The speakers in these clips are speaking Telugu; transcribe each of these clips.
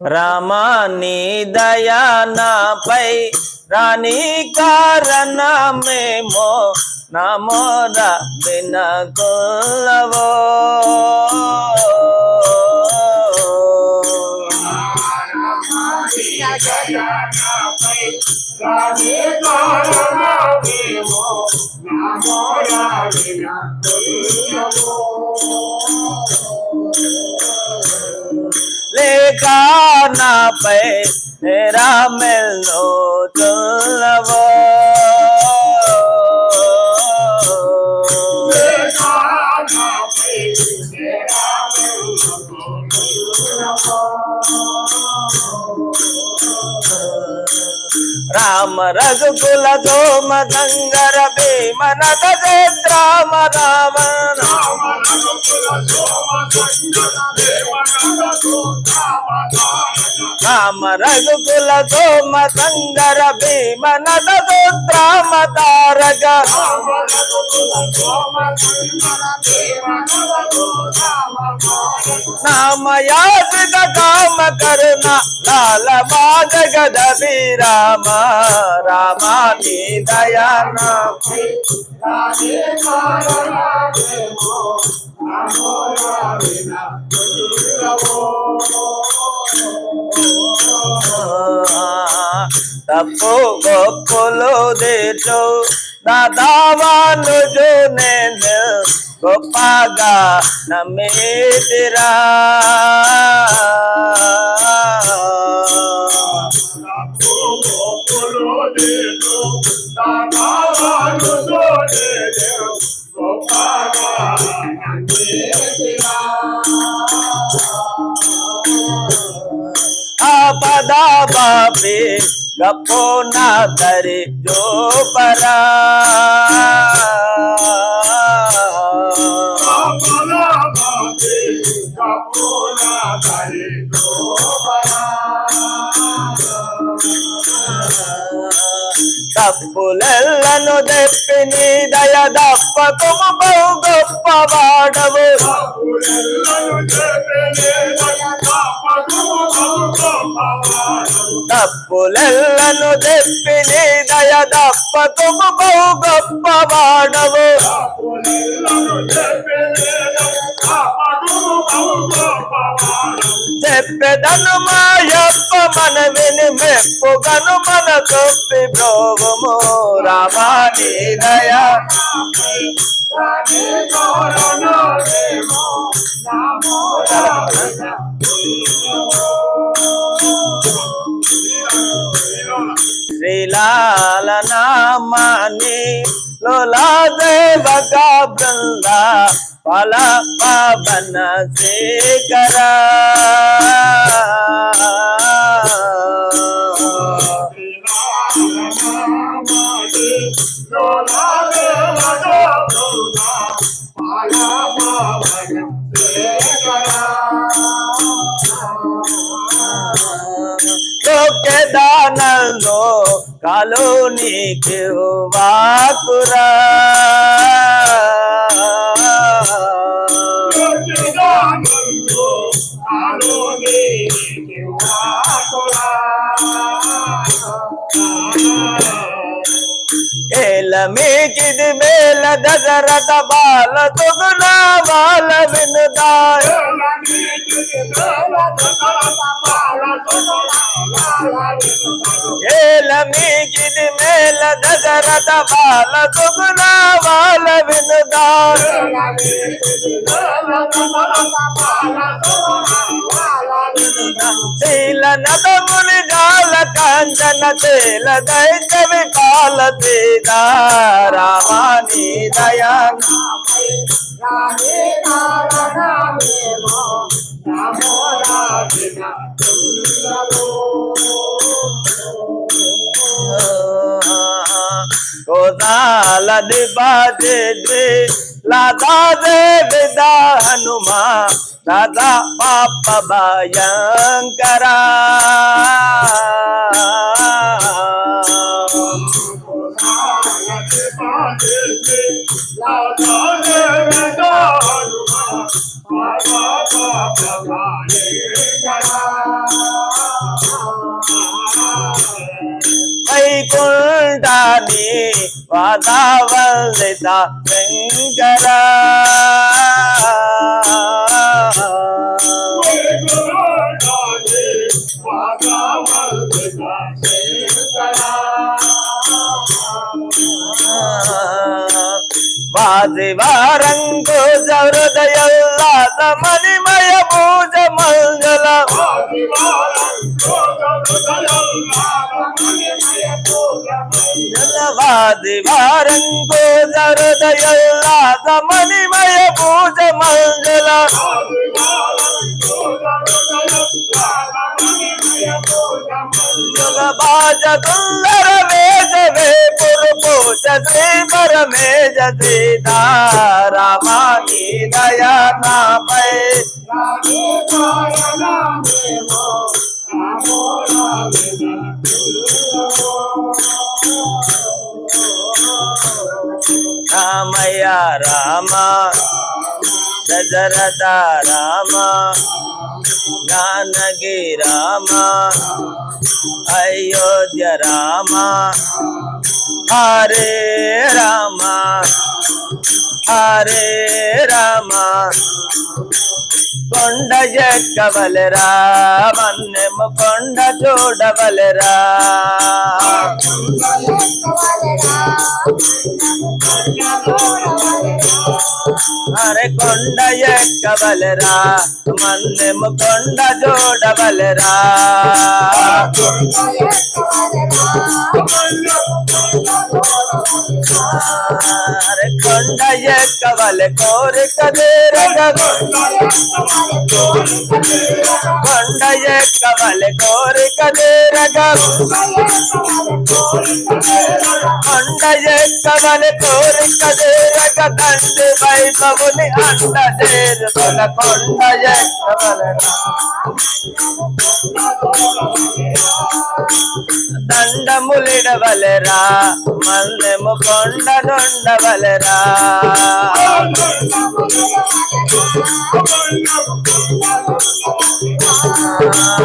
రామాని దయానాపై రాని కారణమేమో నమోద వినకులవో లేక నాపై నేరా మెల్లో తుల్లవో రామ రఘుకుల సోమ సంగర భీమన రామ రామ రామ రఘుకుల సోమ సంగర భీమన రామ తారక నామయాసిక కామ కరుణ లాల మాజగద రామ రామాని దయానా తప్పు గొప్పలు దేచు దాదావాను నేను గొప్పగా నమ్మేదిరా ఆపదా బాపే గపో నా తరి జో పరా తప్పులెల్లను తెప్పిని దయ దప్పకుము బహు గొప్పవాడవు తప్పులెల్లను తెప్పిని దయ దప్పకుము బహు గొప్పవాడవు చెప్పెదను మాయప్ప మన విని మెప్పుగను మన గొప్పి బ్రోవము రామాని దయా శ్రీలాల నామాని లోలా దేవక బృంద పల పవన శేఖర దానల్లో కాలోనికి వాకురా మీకిది మేల దశరథ బాల తుగుణ బాల వినుదాయ మీకిది మేల దశరథ బాల తుగుణ బాల వినుదాయ శీల నదముని జాల కాంచన తేల దైత వికాల తీదా రామాని దయా కోదాల దిబాజే లాదా దేవిదా హనుమా దాదా పాప భయంకరా నీ వాదావందిత శంకర వాదివారంగు హృదయల్లాత మణిమయ పూజ మంజల వాదివారంగు హృదయల్లాత మణిమయ పూజ మంజల బాజ సుందర వేజవే పురుపు శ్రీ పరమేశ సీతారామాని దయా నాపై రామయ్య రామ దశరథ రామ జానకి రామ అయోధ్య రామ హరే రామ హరే రామ కొండ ఎక్కవలెరా మన్నెము కొండ చూడవలెరా అరే కొండ ఎక్కవలెరా మన్నెము కొండ చూడవలెరా అరే కొండ ఎక్కవలె కోరిక తీరగ కొండ ఎక్కవలె కోరిక తీరగ కొండ ఎక్కవలె కోరిక తీరగ తండ్రి వైభవుని అండ చేరుకొన కొండ ఎక్కవలెరా దండములిడవలెరా మల్లెము కొండ నుండవలెరా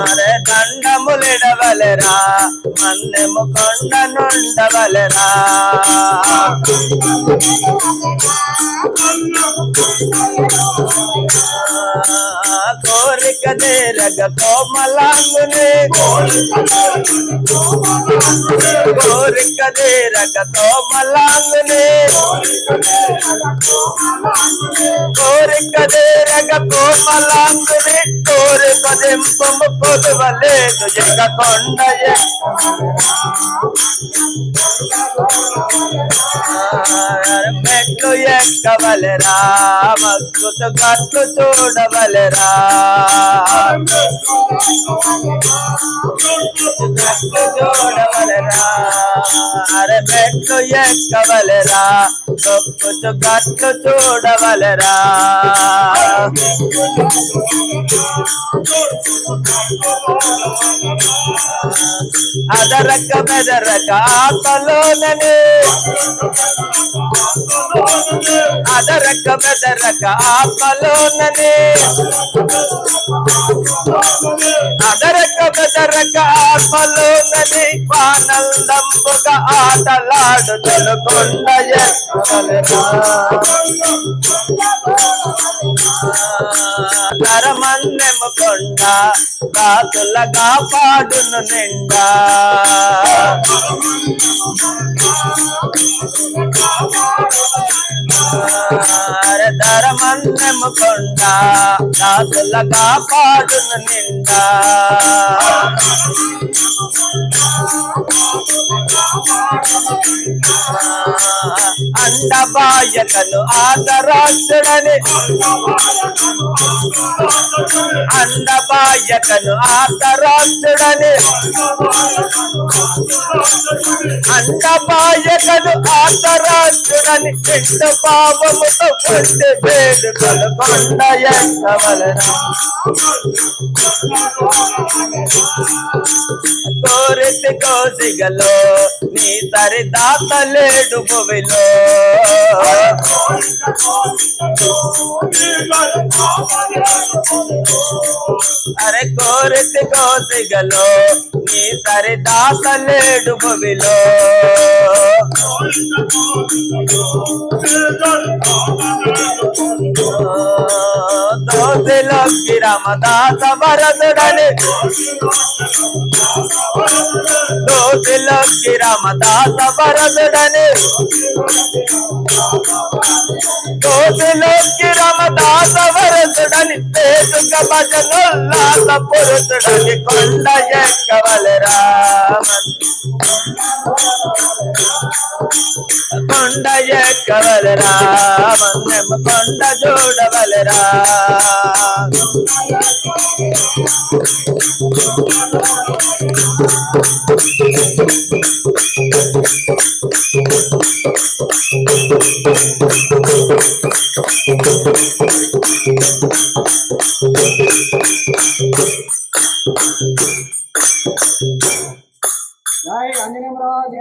అరే దండములిడవలెరా మల్లెము కొండ నుండవలెరా కోరిక తీరగ కోమలాంగుని కోరిక తీరగ కోమలాంగుని కోరిక తీరగ కోమలాంగుని కోరిక దింపము కొలువలేదు ఇక కొండ మెట్లు ఎక్కవలెరా మక్కుతు గట్లు చూడవలెరా చూడవలెరా అరే మెట్లు ఎక్కవలెరా మక్కుతు గట్లు చూడవలెరా అదరక బెదరక ఆపలోనని అదరక బెదరక ఆపలోనని అదరక బెదరక ఆపలోనని ఆనందంబుగా ఆటలాడుతలు కొండ ఎక్కవలెరా తరమన్నెము కొండ రాతులగా పాడును నిండా తరమన్నెము కొండ రాతులగా పాడును నిండా అండబాయకను ఆదరాక్షుడని అండబాయకను ఆదరాక్షుడని అండబాయకను ఆదరాక్షుడని చెట్టు పాపముతో పొంది వేడుకలు కొండ ఎక్కవలెరా కోరితి కోసిగలో నీ సరిదాత లేడు భువిలో అరే కోరితి కోసిగలో నీ సరిదాత లేడు భువిలో దోసిలోకి రామదాస వరదుడని దోసిలోకి రామదాస వరదుడని దోసిలోకి రామదాస వరదుడని పేసుక భజనుల్లాస పురుషుడని కొండ ఎక్కవలరా కొండ ఎక్కవలరా మన్నెమ్మ కొండ చూడవలరా జై ఆంజనేయ మహారాజ్